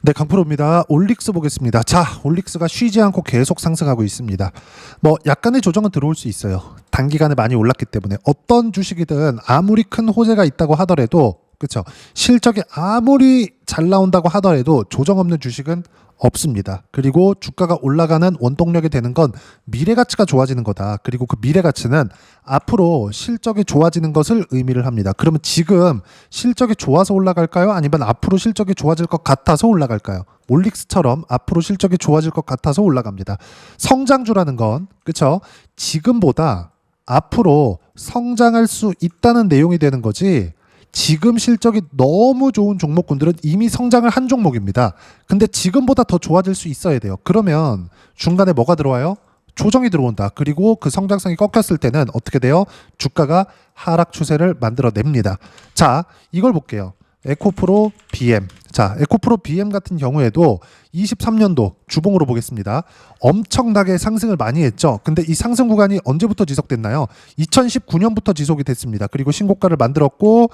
네, 강프로입니다. 올릭스 보겠습니다. 자, 올릭스가 쉬지 않고 계속 상승하고 있습니다. 뭐 약간의 조정은 들어올 수 있어요. 단기간에 많이 올랐기 때문에 어떤 주식이든 아무리 큰 호재가 있다고 하더라도, 그렇죠? 실적이 아무리 잘 나온다고 하더라도 조정 없는 주식은 없습니다. 그리고 주가가 올라가는 원동력이 되는 건 미래 가치가 좋아지는 거다. 그리고 그 미래 가치는 앞으로 실적이 좋아지는 것을 의미를 합니다. 그러면 지금 실적이 좋아서 올라갈까요? 아니면 앞으로 실적이 좋아질 것 같아서 올라갈까요? 올릭스처럼 앞으로 실적이 좋아질 것 같아서 올라갑니다. 성장주라는 건, 그렇죠? 지금보다 앞으로 성장할 수 있다는 내용이 되는 거지, 지금 실적이 너무 좋은 종목군들은 이미 성장을 한 종목입니다. 근데 지금보다 더 좋아질 수 있어야 돼요. 그러면 중간에 뭐가 들어와요? 조정이 들어온다. 그리고 그 성장성이 꺾였을 때는 어떻게 돼요? 주가가 하락 추세를 만들어냅니다. 자, 이걸 볼게요. 에코프로 BM. 자, 에코프로 BM 같은 경우에도 23년도 주봉으로 보겠습니다. 엄청나게 상승을 많이 했죠. 근데 이 상승 구간이 언제부터 지속됐나요? 2019년부터 지속이 됐습니다. 그리고 신고가를 만들었고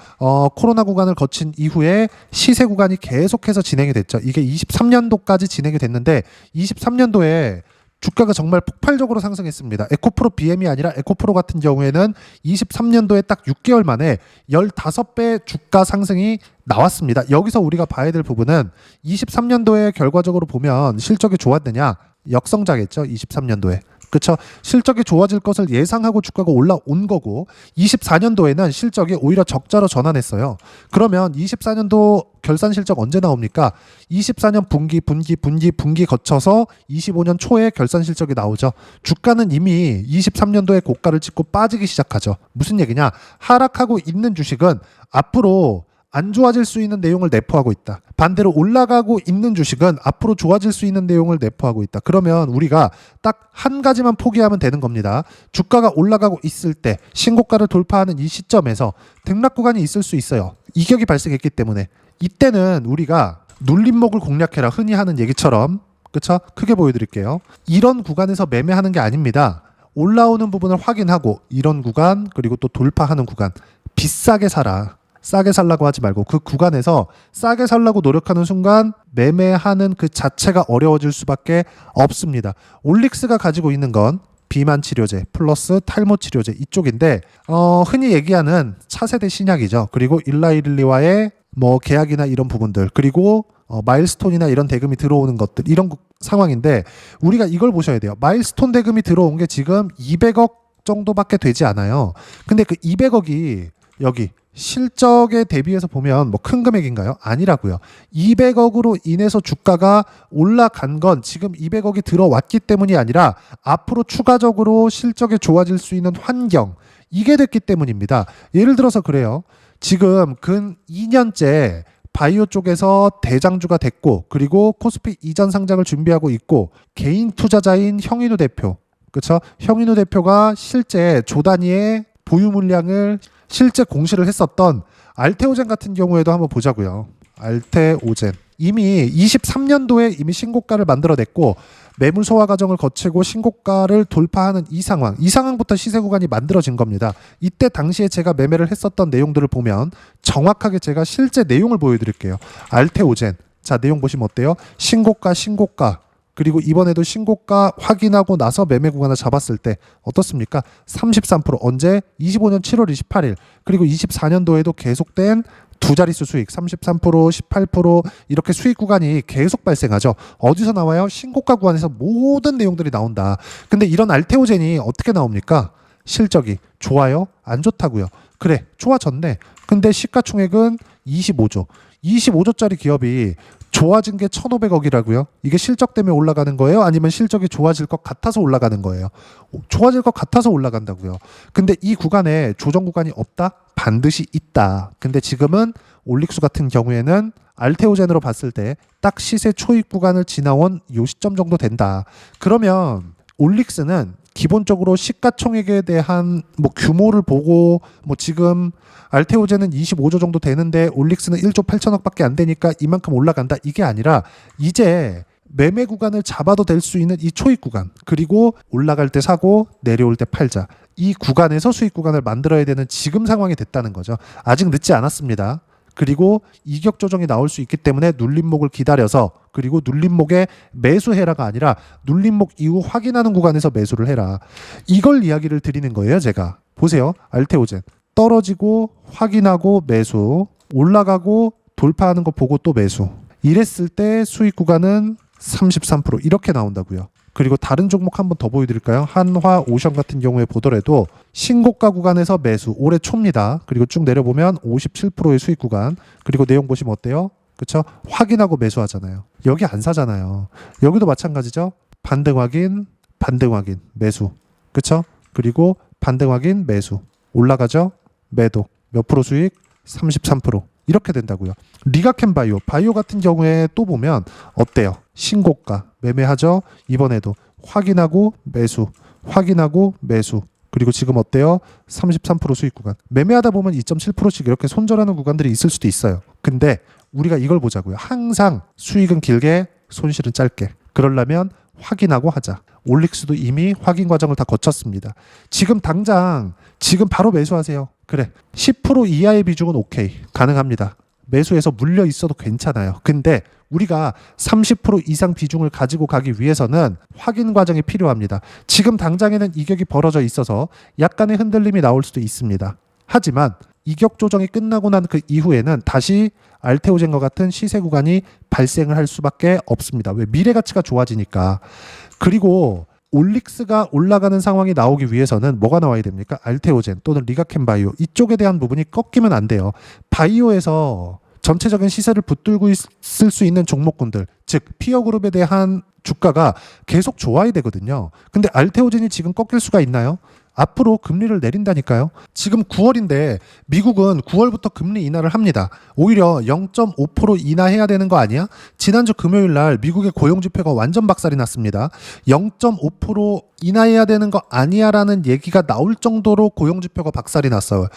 코로나 구간을 거친 이후에 시세 구간이 계속해서 진행이 됐죠. 이게 23년도까지 진행이 됐는데 23년도에 주가가 정말 폭발적으로 상승했습니다. 에코프로 BM이 아니라 에코프로 같은 경우에는 23년도에 딱 6개월 만에 15배 주가 상승이 나왔습니다. 여기서 우리가 봐야 될 부분은 23년도에 결과적으로 보면 실적이 좋았느냐? 역성장했죠. 23년도에. 그렇죠. 실적이 좋아질 것을 예상하고 주가가 올라온 거고 24년도에는 실적이 오히려 적자로 전환했어요. 그러면 24년도 결산 실적 언제 나옵니까? 24년 분기 거쳐서 25년 초에 결산 실적이 나오죠. 주가는 이미 23년도에 고가를 찍고 빠지기 시작하죠. 무슨 얘기냐? 하락하고 있는 주식은 앞으로 안 좋아질 수 있는 내용을 내포하고 있다. 반대로 올라가고 있는 주식은 앞으로 좋아질 수 있는 내용을 내포하고 있다. 그러면 우리가 딱 한 가지만 포기하면 되는 겁니다. 주가가 올라가고 있을 때 신고가를 돌파하는 이 시점에서 등락 구간이 있을 수 있어요. 이격이 발생했기 때문에 이때는 우리가 눌림목을 공략해라 흔히 하는 얘기처럼, 그쵸? 크게 보여드릴게요. 이런 구간에서 매매하는 게 아닙니다. 올라오는 부분을 확인하고 이런 구간 그리고 또 돌파하는 구간 비싸게 사라. 싸게 살라고 하지 말고 그 구간에서 싸게 살라고 노력하는 순간 매매하는 그 자체가 어려워질 수밖에 없습니다. 올릭스가 가지고 있는 건 비만 치료제 플러스 탈모 치료제 이쪽인데 흔히 얘기하는 차세대 신약이죠. 그리고 일라이릴리와의 뭐 계약이나 이런 부분들 그리고 마일스톤이나 이런 대금이 들어오는 것들 이런 상황인데 우리가 이걸 보셔야 돼요. 마일스톤 대금이 들어온 게 지금 200억 정도밖에 되지 않아요. 근데 그 200억이 여기 실적에 대비해서 보면 뭐 큰 금액인가요? 아니라고요. 200억으로 인해서 주가가 올라간 건 지금 200억이 들어왔기 때문이 아니라 앞으로 추가적으로 실적이 좋아질 수 있는 환경 이게 됐기 때문입니다. 예를 들어서 그래요. 지금 근 2년째 바이오 쪽에서 대장주가 됐고 그리고 코스피 이전 상장을 준비하고 있고 개인 투자자인 형인우 대표 그렇죠? 형인우 대표가 실제 조 단위의 보유 물량을 실제 공시를 했었던 알테오젠 같은 경우에도 한번 보자고요. 알테오젠 이미 23년도에 이미 신고가를 만들어냈고 매물 소화 과정을 거치고 신고가를 돌파하는 이 상황부터 시세 구간이 만들어진 겁니다. 이때 당시에 제가 매매를 했었던 내용들을 보면 정확하게 제가 실제 내용을 보여드릴게요. 알테오젠 자 내용 보시면 어때요? 신고가 그리고 이번에도 신고가 확인하고 나서 매매 구간을 잡았을 때 어떻습니까? 33% 언제? 25년 7월 28일 그리고 24년도에도 계속된 두 자릿수 수익 33%, 18% 이렇게 수익 구간이 계속 발생하죠. 어디서 나와요? 신고가 구간에서 모든 내용들이 나온다. 근데 이런 알테오젠이 어떻게 나옵니까? 실적이 좋아요? 안 좋다고요? 그래 좋아졌네. 근데 시가총액은 25조 25조짜리 기업이 좋아진 게 1,500억이라고요? 이게 실적 때문에 올라가는 거예요? 아니면 실적이 좋아질 것 같아서 올라가는 거예요? 좋아질 것 같아서 올라간다고요. 근데 이 구간에 조정 구간이 없다? 반드시 있다. 근데 지금은 올릭스 같은 경우에는 알테오젠으로 봤을 때 딱 시세 초입 구간을 지나온 요 시점 정도 된다. 그러면 올릭스는 기본적으로 시가총액에 대한 뭐 규모를 보고 뭐 지금 알테오젠은 25조 정도 되는데 올릭스는 1조 8천억밖에 안 되니까 이만큼 올라간다 이게 아니라 이제 매매 구간을 잡아도 될 수 있는 이 초입 구간 그리고 올라갈 때 사고 내려올 때 팔자 이 구간에서 수익 구간을 만들어야 되는 지금 상황이 됐다는 거죠. 아직 늦지 않았습니다. 그리고 이격 조정이 나올 수 있기 때문에 눌림목을 기다려서 그리고 눌림목에 매수해라가 아니라 눌림목 이후 확인하는 구간에서 매수를 해라. 이걸 이야기를 드리는 거예요, 제가. 보세요. 알테오젠. 떨어지고 확인하고 매수. 올라가고 돌파하는 거 보고 또 매수. 이랬을 때 수익 구간은 33% 이렇게 나온다고요. 그리고 다른 종목 한번 더 보여드릴까요? 한화 오션 같은 경우에 보더라도 신고가 구간에서 매수 올해 초입니다. 그리고 쭉 내려보면 57%의 수익 구간. 그리고 내용 보시면 어때요? 그쵸? 확인하고 매수하잖아요. 여기 안 사잖아요. 여기도 마찬가지죠. 반등 확인, 매수. 그쵸? 그리고 반등 확인, 매수. 올라가죠? 매도. 몇 프로 수익? 33%. 이렇게 된다고요. 리가캠 바이오 같은 경우에 또 보면 어때요? 신고가 매매하죠? 이번에도 확인하고 매수, 확인하고 매수. 그리고 지금 어때요? 33% 수익 구간. 매매하다 보면 2.7%씩 이렇게 손절하는 구간들이 있을 수도 있어요. 근데 우리가 이걸 보자고요. 항상 수익은 길게, 손실은 짧게. 그러려면 확인하고 하자. 올릭스도 이미 확인 과정을 다 거쳤습니다. 지금 당장 지금 바로 매수하세요. 그래. 10% 이하의 비중은 오케이. 가능합니다. 매수해서 물려 있어도 괜찮아요. 근데 우리가 30% 이상 비중을 가지고 가기 위해서는 확인 과정이 필요합니다. 지금 당장에는 이격이 벌어져 있어서 약간의 흔들림이 나올 수도 있습니다. 하지만 이격 조정이 끝나고 난 그 이후에는 다시 알테오젠과 같은 시세 구간이 발생을 할 수밖에 없습니다. 왜? 미래 가치가 좋아지니까. 그리고 올릭스가 올라가는 상황이 나오기 위해서는 뭐가 나와야 됩니까? 알테오젠 또는 리가캠 바이오 이쪽에 대한 부분이 꺾이면 안 돼요. 바이오에서 전체적인 시세를 붙들고 있을 수 있는 종목군들, 즉 피어그룹에 대한 주가가 계속 좋아야 되거든요. 근데 알테오젠이 지금 꺾일 수가 있나요? 앞으로 금리를 내린다니까요. 지금 9월인데 미국은 9월부터 금리 인하를 합니다. 오히려 0.5% 인하해야 되는 거 아니야? 지난주 금요일 날 미국의 고용지표가 완전 박살이 났습니다. 0.5% 인하해야 되는 거 아니야 라는 얘기가 나올 정도로 고용지표가 박살이 났어요.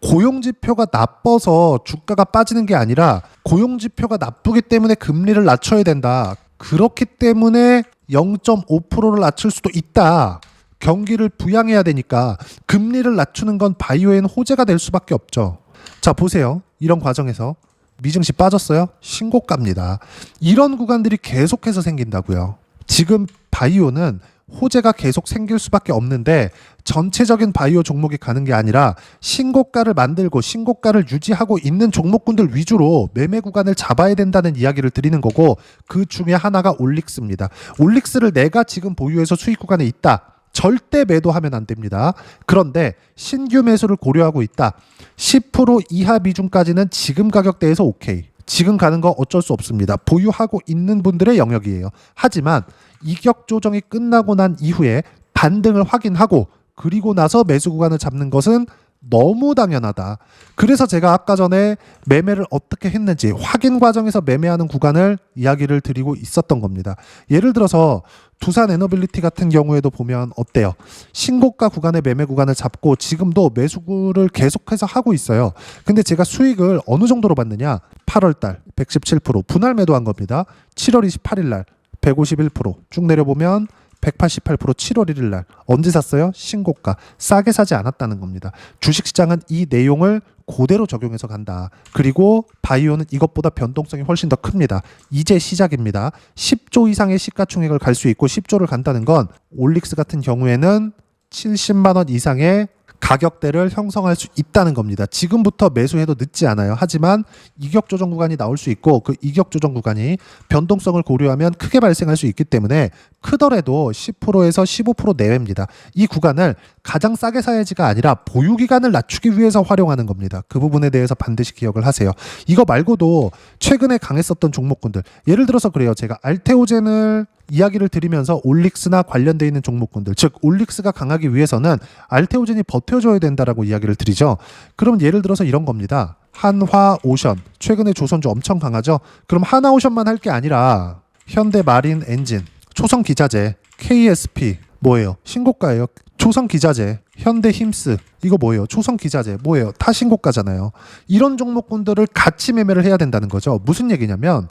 고용지표가 나빠서 주가가 빠지는 게 아니라 고용지표가 나쁘기 때문에 금리를 낮춰야 된다. 그렇기 때문에 0.5%를 낮출 수도 있다. 경기를 부양해야 되니까 금리를 낮추는 건 바이오에는 호재가 될 수밖에 없죠. 자, 보세요. 이런 과정에서 미증시 빠졌어요. 신고가입니다. 이런 구간들이 계속해서 생긴다고요. 지금 바이오는 호재가 계속 생길 수밖에 없는데 전체적인 바이오 종목이 가는 게 아니라 신고가를 만들고 신고가를 유지하고 있는 종목군들 위주로 매매 구간을 잡아야 된다는 이야기를 드리는 거고, 그 중에 하나가 올릭스입니다. 올릭스를 내가 지금 보유해서 수익 구간에 있다. 절대 매도하면 안 됩니다. 그런데 신규 매수를 고려하고 있다. 10% 이하 비중까지는 지금 가격대에서 오케이. 지금 가는 거 어쩔 수 없습니다. 보유하고 있는 분들의 영역이에요. 하지만 이격 조정이 끝나고 난 이후에 반등을 확인하고 그리고 나서 매수 구간을 잡는 것은 너무 당연하다. 그래서 제가 아까 전에 매매를 어떻게 했는지 확인 과정에서 매매하는 구간을 이야기를 드리고 있었던 겁니다. 예를 들어서 두산 에너빌리티 같은 경우에도 보면 어때요? 신고가 구간의 매매 구간을 잡고 지금도 매수를 계속해서 하고 있어요. 근데 제가 수익을 어느 정도로 받느냐? 8월달 117% 분할 매도한 겁니다. 7월 28일 날 151%쭉 내려보면 188% 7월 1일 날 언제 샀어요? 신고가. 싸게 사지 않았다는 겁니다. 주식시장은 이 내용을 그대로 적용해서 간다. 그리고 바이오는 이것보다 변동성이 훨씬 더 큽니다. 이제 시작입니다. 10조 이상의 시가총액을 갈 수 있고 10조를 간다는 건 올릭스 같은 경우에는 70만 원 이상의 가격대를 형성할 수 있다는 겁니다. 지금부터 매수해도 늦지 않아요. 하지만 이격 조정 구간이 나올 수 있고 그 이격 조정 구간이 변동성을 고려하면 크게 발생할 수 있기 때문에 크더라도 10%에서 15% 내외입니다. 이 구간을 가장 싸게 사야지가 아니라 보유 기간을 낮추기 위해서 활용하는 겁니다. 그 부분에 대해서 반드시 기억을 하세요. 이거 말고도 최근에 강했었던 종목군들, 예를 들어서 그래요. 제가 알테오젠을 이야기를 드리면서 올릭스나 관련되어 있는 종목군들, 즉 올릭스가 강하기 위해서는 알테오젠이 버텨줘야 된다라고 이야기를 드리죠. 그럼 예를 들어서 이런 겁니다. 한화오션, 최근에 조선주 엄청 강하죠. 그럼 하나오션만 할 게 아니라 현대마린 엔진, 초성기자재, KSP 뭐예요? 신고가예요. 초성기자재, 현대힘스 이거 뭐예요? 초성기자재 뭐예요? 다 신고가잖아요. 이런 종목군들을 같이 매매를 해야 된다는 거죠. 무슨 얘기냐면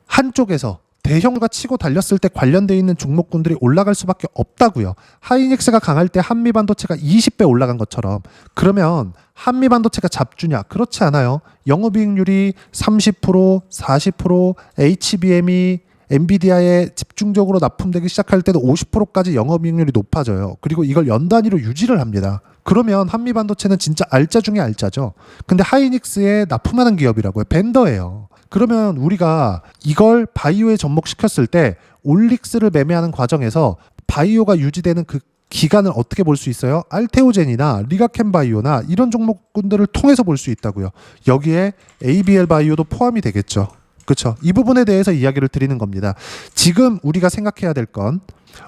한쪽에서 대형주가 치고 달렸을 때 관련돼 있는 종목군들이 올라갈 수밖에 없다고요. 하이닉스가 강할 때 한미반도체가 20배 올라간 것처럼. 그러면 한미반도체가 잡주냐? 그렇지 않아요. 영업이익률이 30%, 40%, HBM이 엔비디아에 집중적으로 납품되기 시작할 때도 50%까지 영업이익률이 높아져요. 그리고 이걸 연 단위로 유지를 합니다. 그러면 한미반도체는 진짜 알짜 중에 알짜죠. 근데 하이닉스에 납품하는 기업이라고요. 벤더예요. 그러면 우리가 이걸 바이오에 접목시켰을 때 올릭스를 매매하는 과정에서 바이오가 유지되는 그 기간을 어떻게 볼 수 있어요? 알테오젠이나 리가켄바이오나 이런 종목군들을 통해서 볼 수 있다고요. 여기에 ABL 바이오도 포함이 되겠죠. 그렇죠. 이 부분에 대해서 이야기를 드리는 겁니다. 지금 우리가 생각해야 될 건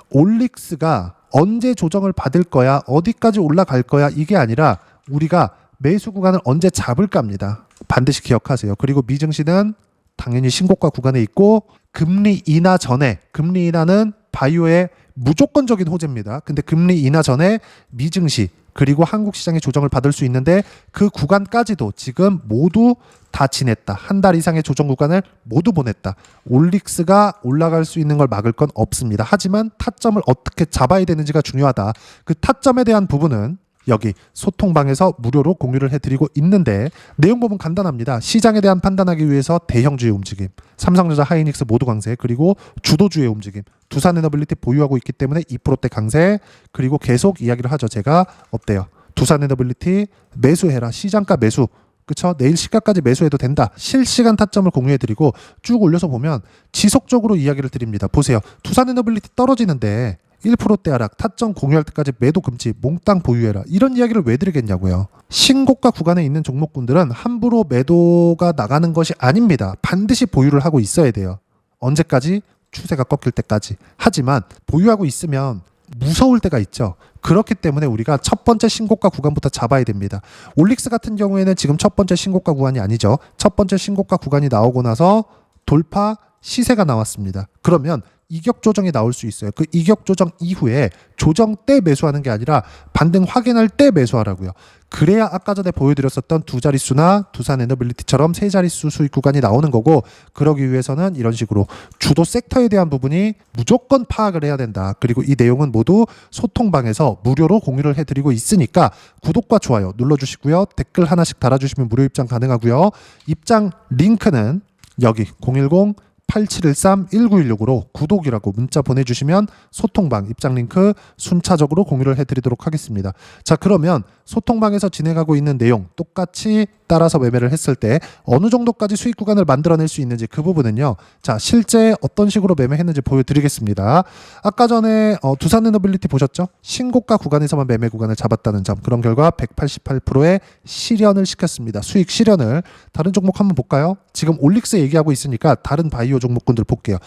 올릭스가 언제 조정을 받을 거야, 어디까지 올라갈 거야, 이게 아니라 우리가 매수 구간을 언제 잡을까입니다. 반드시 기억하세요. 그리고 미증시는 당연히 신고가 구간에 있고 금리 인하 전에, 금리 인하는 바이오의 무조건적인 호재입니다. 근데 금리 인하 전에 미증시 그리고 한국 시장의 조정을 받을 수 있는데 그 구간까지도 지금 모두 다 지냈다. 한 달 이상의 조정 구간을 모두 보냈다. 올릭스가 올라갈 수 있는 걸 막을 건 없습니다. 하지만 타점을 어떻게 잡아야 되는지가 중요하다. 그 타점에 대한 부분은 여기 소통방에서 무료로 공유를 해드리고 있는데 내용 부분 간단합니다. 시장에 대한 판단하기 위해서 대형주의 움직임, 삼성전자, 하이닉스 모두 강세, 그리고 주도주의 움직임, 두산에너빌리티 보유하고 있기 때문에 2%대 강세, 그리고 계속 이야기를 하죠. 제가 어때요? 두산에너빌리티 매수해라. 시장가 매수. 그쵸? 내일 시가까지 매수해도 된다. 실시간 타점을 공유해드리고 쭉 올려서 보면 지속적으로 이야기를 드립니다. 보세요. 두산에너빌리티 떨어지는데 1%대 하락, 타점 공유할 때까지 매도 금지, 몽땅 보유해라. 이런 이야기를 왜 드리겠냐고요. 신고가 구간에 있는 종목군들은 함부로 매도가 나가는 것이 아닙니다. 반드시 보유를 하고 있어야 돼요. 언제까지? 추세가 꺾일 때까지. 하지만 보유하고 있으면 무서울 때가 있죠. 그렇기 때문에 우리가 첫 번째 신고가 구간부터 잡아야 됩니다. 올릭스 같은 경우에는 지금 첫 번째 신고가 구간이 아니죠. 첫 번째 신고가 구간이 나오고 나서 돌파 시세가 나왔습니다. 그러면 이격 조정이 나올 수 있어요. 그 이격 조정 이후에 조정 때 매수하는 게 아니라 반등 확인할 때 매수하라고요. 그래야 아까 전에 보여드렸었던 두 자릿수나 두산에너빌리티처럼 세 자릿수 수익 구간이 나오는 거고, 그러기 위해서는 이런 식으로 주도 섹터에 대한 부분이 무조건 파악을 해야 된다. 그리고 이 내용은 모두 소통방에서 무료로 공유를 해드리고 있으니까 구독과 좋아요 눌러주시고요. 댓글 하나씩 달아주시면 무료 입장 가능하고요. 입장 링크는 여기 010-8713-1916으로 구독이라고 문자 보내주시면 소통방 입장 링크 순차적으로 공유를 해드리도록 하겠습니다. 자, 그러면 소통방에서 진행하고 있는 내용 똑같이 따라서 매매를 했을 때 어느 정도까지 수익 구간을 만들어낼 수 있는지 그 부분은요. 자, 실제 어떤 식으로 매매했는지 보여드리겠습니다. 아까 전에 두산에너빌리티 보셨죠? 신고가 구간에서만 매매 구간을 잡았다는 점. 그런 결과 188%의 실현을 시켰습니다. 수익 실현을. 다른 종목 한번 볼까요? 지금 올릭스 얘기하고 있으니까 다른 바이오 종목군들 볼게요.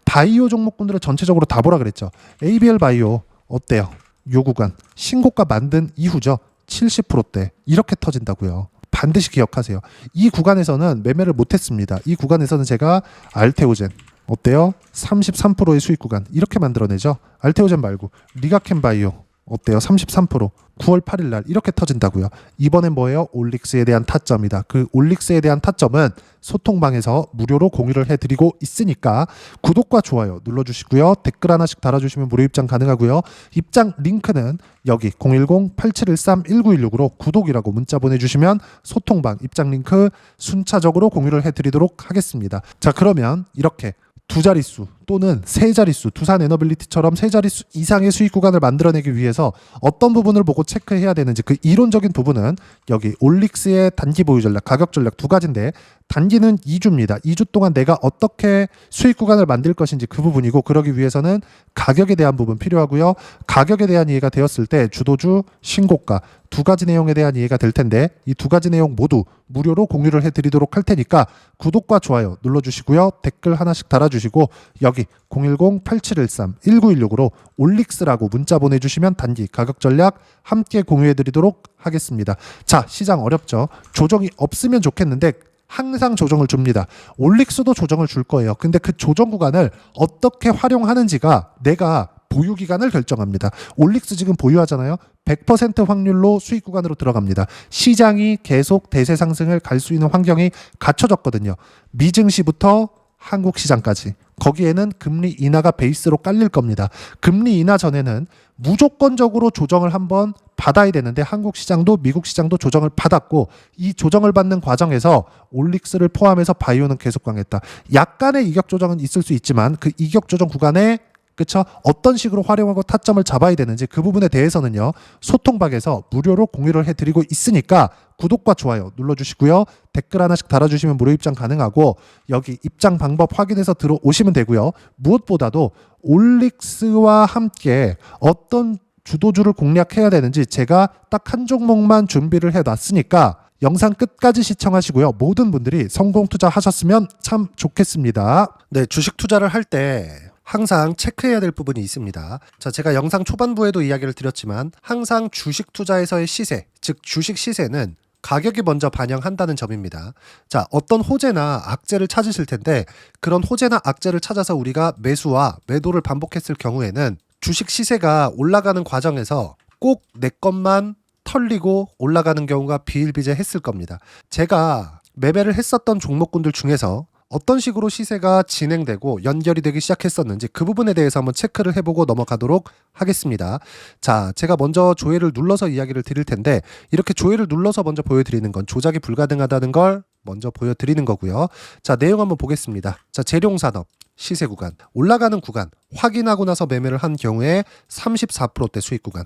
바이오 종목군들을 전체적으로 다 보라 그랬죠. ABL 바이오 어때요? 요 구간 신고가 만든 이후죠. 70%대 이렇게 터진다고요. 반드시 기억하세요. 이 구간에서는 매매를 못했습니다. 이 구간에서는 제가 알테오젠 어때요? 33%의 수익 구간 이렇게 만들어내죠. 알테오젠 말고 리가켄바이오 어때요? 33% 9월 8일 날 이렇게 터진다고요. 이번엔 뭐예요? 올릭스에 대한 타점이다. 그 올릭스에 대한 타점은 소통방에서 무료로 공유를 해드리고 있으니까 구독과 좋아요 눌러주시고요. 댓글 하나씩 달아주시면 무료 입장 가능하고요. 입장 링크는 여기 010-8713-1916으로 구독이라고 문자 보내주시면 소통방 입장 링크 순차적으로 공유를 해드리도록 하겠습니다. 자, 그러면 이렇게 두 자릿수 또는 세 자릿수, 두산에너빌리티처럼 세 자릿수 이상의 수익 구간을 만들어내기 위해서 어떤 부분을 보고 체크해야 되는지 그 이론적인 부분은 여기 올릭스의 단기 보유 전략, 가격 전략 두 가지인데 단기는 2주입니다. 2주 동안 내가 어떻게 수익 구간을 만들 것인지 그 부분이고, 그러기 위해서는 가격에 대한 부분 필요하고요. 가격에 대한 이해가 되었을 때 주도주, 신고가 두 가지 내용에 대한 이해가 될 텐데 이 두 가지 내용 모두 무료로 공유를 해드리도록 할 테니까 구독과 좋아요 눌러주시고요. 댓글 하나씩 달아주시고 여기 010-8713-1916으로 올릭스라고 문자 보내주시면 단기 가격 전략 함께 공유해드리도록 하겠습니다. 자, 시장 어렵죠. 조정이 없으면 좋겠는데 항상 조정을 줍니다. 올릭스도 조정을 줄 거예요. 근데 그 조정 구간을 어떻게 활용하는지가 내가 보유 기간을 결정합니다. 올릭스 지금 보유하잖아요. 100% 확률로 수익 구간으로 들어갑니다. 시장이 계속 대세 상승을 갈 수 있는 환경이 갖춰졌거든요. 미증시부터 한국 시장까지 거기에는 금리 인하가 베이스로 깔릴 겁니다. 금리 인하 전에는 무조건적으로 조정을 한번 받아야 되는데 한국 시장도 미국 시장도 조정을 받았고 이 조정을 받는 과정에서 올릭스를 포함해서 바이오는 계속 강했다. 약간의 이격 조정은 있을 수 있지만 그 이격 조정 구간에 그쵸? 어떤 식으로 활용하고 타점을 잡아야 되는지 그 부분에 대해서는요. 소통박에서 무료로 공유를 해드리고 있으니까 구독과 좋아요 눌러주시고요. 댓글 하나씩 달아주시면 무료 입장 가능하고 여기 입장 방법 확인해서 들어오시면 되고요. 무엇보다도 올릭스와 함께 어떤 주도주를 공략해야 되는지 제가 딱 한 종목만 준비를 해놨으니까 영상 끝까지 시청하시고요. 모든 분들이 성공 투자하셨으면 참 좋겠습니다. 네, 주식 투자를 할 때 항상 체크해야 될 부분이 있습니다. 자, 제가 영상 초반부에도 이야기를 드렸지만 항상 주식 투자에서의 시세, 즉 주식 시세는 가격이 먼저 반영한다는 점입니다. 자, 어떤 호재나 악재를 찾으실 텐데 그런 호재나 악재를 찾아서 우리가 매수와 매도를 반복했을 경우에는 주식 시세가 올라가는 과정에서 꼭 내 것만 털리고 올라가는 경우가 비일비재했을 겁니다. 제가 매매를 했었던 종목군들 중에서 어떤 식으로 시세가 진행되고 연결이 되기 시작했었는지 그 부분에 대해서 한번 체크를 해보고 넘어가도록 하겠습니다. 자, 제가 먼저 조회를 눌러서 이야기를 드릴 텐데 이렇게 조회를 눌러서 먼저 보여드리는 건 조작이 불가능하다는 걸 먼저 보여드리는 거고요. 자, 내용 한번 보겠습니다. 자, 재룡산업 시세 구간, 올라가는 구간 확인하고 나서 매매를 한 경우에 34%대 수익 구간.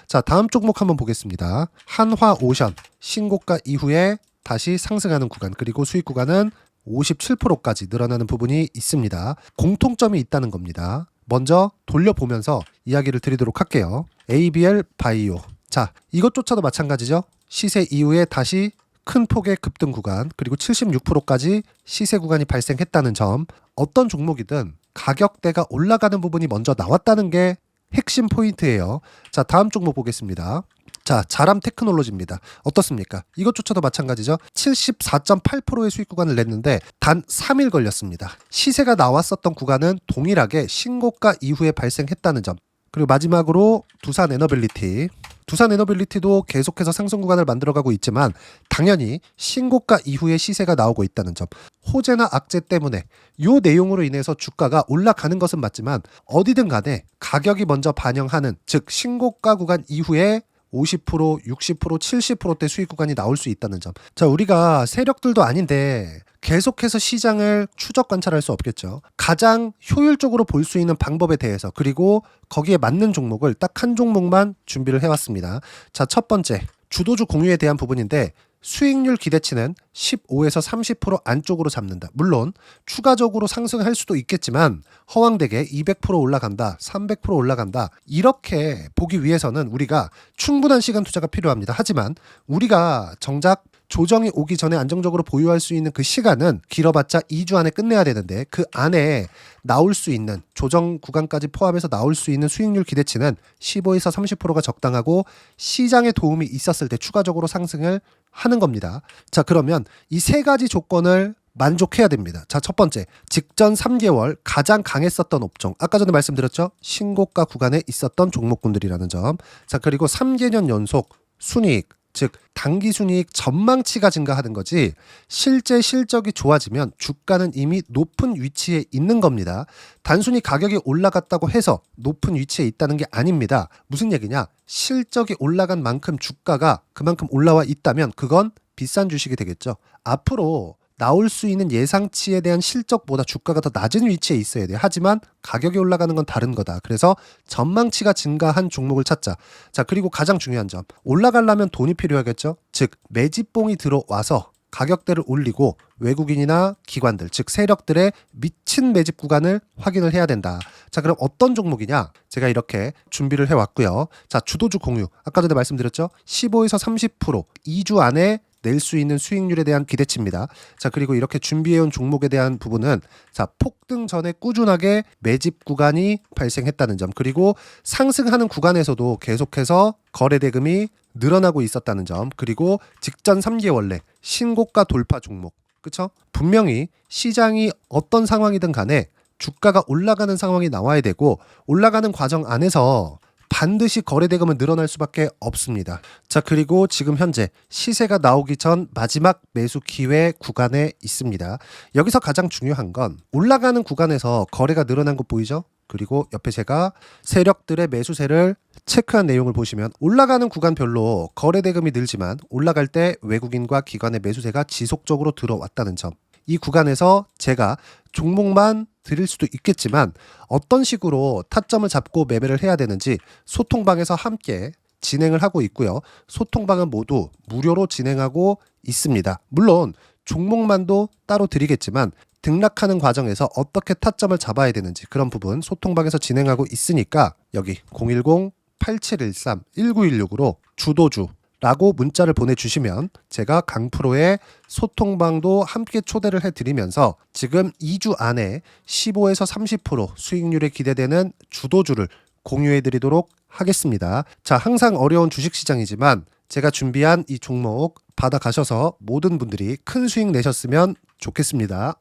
자, 다음 종목 한번 보겠습니다. 한화오션 신고가 이후에 다시 상승하는 구간, 그리고 수익 구간은 57%까지 늘어나는 부분이 있습니다. 공통점이 있다는 겁니다. 먼저 돌려보면서 이야기를 드리도록 할게요. ABL 바이오. 자, 이것조차도 마찬가지죠. 시세 이후에 다시 큰 폭의 급등 구간, 그리고 76%까지 시세 구간이 발생했다는 점. 어떤 종목이든 가격대가 올라가는 부분이 먼저 나왔다는 게 핵심 포인트예요. 자, 다음 종목 보겠습니다. 자, 자람 테크놀로지입니다. 어떻습니까? 이것조차도 마찬가지죠. 74.8%의 수익 구간을 냈는데 단 3일 걸렸습니다. 시세가 나왔었던 구간은 동일하게 신고가 이후에 발생했다는 점. 그리고 마지막으로 두산 에너빌리티. 두산 에너빌리티도 계속해서 상승 구간을 만들어가고 있지만 당연히 신고가 이후에 시세가 나오고 있다는 점. 호재나 악재 때문에 이 내용으로 인해서 주가가 올라가는 것은 맞지만 어디든 간에 가격이 먼저 반영하는, 즉 신고가 구간 이후에 50%, 60%, 70%대 수익 구간이 나올 수 있다는 점. 자, 우리가 세력들도 아닌데 계속해서 시장을 추적 관찰할 수 없겠죠. 가장 효율적으로 볼 수 있는 방법에 대해서, 그리고 거기에 맞는 종목을 딱 한 종목만 준비를 해왔습니다. 자, 첫 번째 주도주 공유에 대한 부분인데 수익률 기대치는 15에서 30% 안쪽으로 잡는다. 물론 추가적으로 상승할 수도 있겠지만 허황되게 200% 올라간다, 300% 올라간다, 이렇게 보기 위해서는 우리가 충분한 시간 투자가 필요합니다. 하지만 우리가 정작 조정이 오기 전에 안정적으로 보유할 수 있는 그 시간은 길어봤자 2주 안에 끝내야 되는데 그 안에 나올 수 있는 조정 구간까지 포함해서 나올 수 있는 수익률 기대치는 15에서 30%가 적당하고 시장에 도움이 있었을 때 추가적으로 상승을 하는 겁니다. 자, 그러면 이 세 가지 조건을 만족해야 됩니다. 자, 첫 번째, 직전 3개월 가장 강했었던 업종. 아까 전에 말씀드렸죠? 신고가 구간에 있었던 종목군들이라는 점. 자, 그리고 3개년 연속 순이익, 즉 단기 순이익 전망치가 증가하는 거지 실제 실적이 좋아지면 주가는 이미 높은 위치에 있는 겁니다. 단순히 가격이 올라갔다고 해서 높은 위치에 있다는 게 아닙니다. 무슨 얘기냐? 실적이 올라간 만큼 주가가 그만큼 올라와 있다면 그건 비싼 주식이 되겠죠. 앞으로 나올 수 있는 예상치에 대한 실적보다 주가가 더 낮은 위치에 있어야 돼요. 하지만 가격이 올라가는 건 다른 거다. 그래서 전망치가 증가한 종목을 찾자. 자, 그리고 가장 중요한 점. 올라가려면 돈이 필요하겠죠. 즉 매집봉이 들어와서 가격대를 올리고 외국인이나 기관들, 즉 세력들의 미친 매집 구간을 확인을 해야 된다. 자, 그럼 어떤 종목이냐? 제가 이렇게 준비를 해왔고요. 자, 주도주 공유. 아까 전에 말씀드렸죠. 15에서 30% 2주 안에 낼 수 있는 수익률에 대한 기대치입니다. 자, 그리고 이렇게 준비해온 종목에 대한 부분은 자, 폭등 전에 꾸준하게 매집 구간이 발생했다는 점, 그리고 상승하는 구간에서도 계속해서 거래 대금이 늘어나고 있었다는 점, 그리고 직전 3개월 내 신고가 돌파 종목. 그쵸? 분명히 시장이 어떤 상황이든 간에 주가가 올라가는 상황이 나와야 되고 올라가는 과정 안에서 반드시 거래대금은 늘어날 수밖에 없습니다. 자, 그리고 지금 현재 시세가 나오기 전 마지막 매수 기회 구간에 있습니다. 여기서 가장 중요한 건 올라가는 구간에서 거래가 늘어난 거 보이죠? 그리고 옆에 제가 세력들의 매수세를 체크한 내용을 보시면 올라가는 구간별로 거래대금이 늘지만 올라갈 때 외국인과 기관의 매수세가 지속적으로 들어왔다는 점. 이 구간에서 제가 종목만 드릴 수도 있겠지만 어떤 식으로 타점을 잡고 매매를 해야 되는지 소통방에서 함께 진행을 하고 있고요. 소통방은 모두 무료로 진행하고 있습니다. 물론 종목만도 따로 드리겠지만 등락하는 과정에서 어떻게 타점을 잡아야 되는지 그런 부분 소통방에서 진행하고 있으니까 여기 010-8713-1916으로 주도주라고 문자를 보내주시면 제가 강프로의 소통방도 함께 초대를 해드리면서 지금 2주 안에 15에서 30% 수익률이 기대되는 주도주를 공유해드리도록 하겠습니다. 자, 항상 어려운 주식시장이지만 제가 준비한 이 종목 받아가셔서 모든 분들이 큰 수익 내셨으면 좋겠습니다.